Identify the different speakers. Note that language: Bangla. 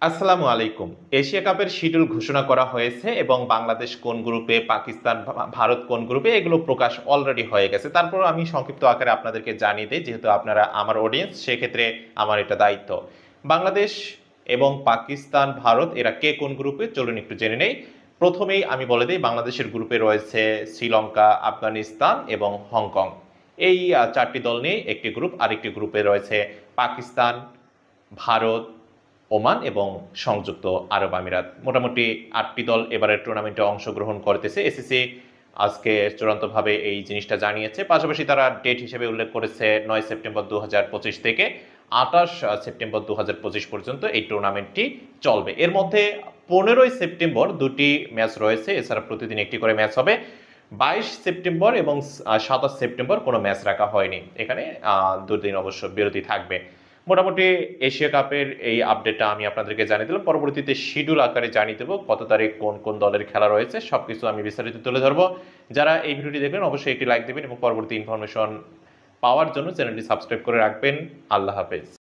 Speaker 1: আসসালামু আলাইকুম। এশিয়া কাপের শিডিউল ঘোষণা করা হয়েছে এবং বাংলাদেশ কোন গ্রুপে, পাকিস্তান, ভারত কোন গ্রুপে এগুলো প্রকাশ অলরেডি হয়ে গেছে। তারপরেও আমি সংক্ষিপ্ত আকারে আপনাদেরকে জানিয়ে দেই যেহেতু আপনারা আমার অডিয়েন্স সেক্ষেত্রে আমার এটা দায়িত্ব। বাংলাদেশ এবং পাকিস্তান, ভারত এরা কে কোন গ্রুপে চলুন একটু জেনে নেই। প্রথমেই আমি বলে দেই বাংলাদেশের গ্রুপে রয়েছে শ্রীলঙ্কা, আফগানিস্তান এবং হংকং। এই ৪ টি দল নিয়ে একটি গ্রুপ, আরেকটি গ্রুপে রয়েছে পাকিস্তান, ভারত, ওমান এবং সংযুক্ত আরব আমিরাত। মোটামুটি ৮ টি দল এবারের টুর্নামেন্টে অংশগ্রহণ করতেছে। এসিসি আজকে চূড়ান্তভাবে এই জিনিসটা জানিয়েছে। পাশাপাশি তারা ডেট হিসেবে উল্লেখ করেছে ৯ সেপ্টেম্বর ২০২৫ থেকে ২৮ সেপ্টেম্বর ২০২৫ পর্যন্ত এই টুর্নামেন্টটি চলবে। এর মধ্যে ১৫ সেপ্টেম্বর ২টি ম্যাচ রয়েছে, এছাড়া প্রতিদিন একটি করে ম্যাচ হবে। ২২ সেপ্টেম্বর এবং ২৭ সেপ্টেম্বর কোনো ম্যাচ রাখা হয়নি। এখানে ২ দিন অবশ্য বিরতি থাকবে। মোটামুটি এশিয়া কাপের এই আপডেটটা আমি আপনাদেরকে জানিয়ে দিলাম। পরবর্তীতে শিডিউল আকারে জানিয়ে দেবো কত তারিখ কোন কোন দলের খেলা রয়েছে সবকিছু আমি বিস্তারিত তুলে ধরবো। যারা এই ভিডিওটি দেখবেন অবশ্যই একটি লাইক দেবেন এবং পরবর্তী ইনফরমেশন পাওয়ার জন্য চ্যানেলটি সাবস্ক্রাইব করে রাখবেন। আল্লাহ হাফেজ।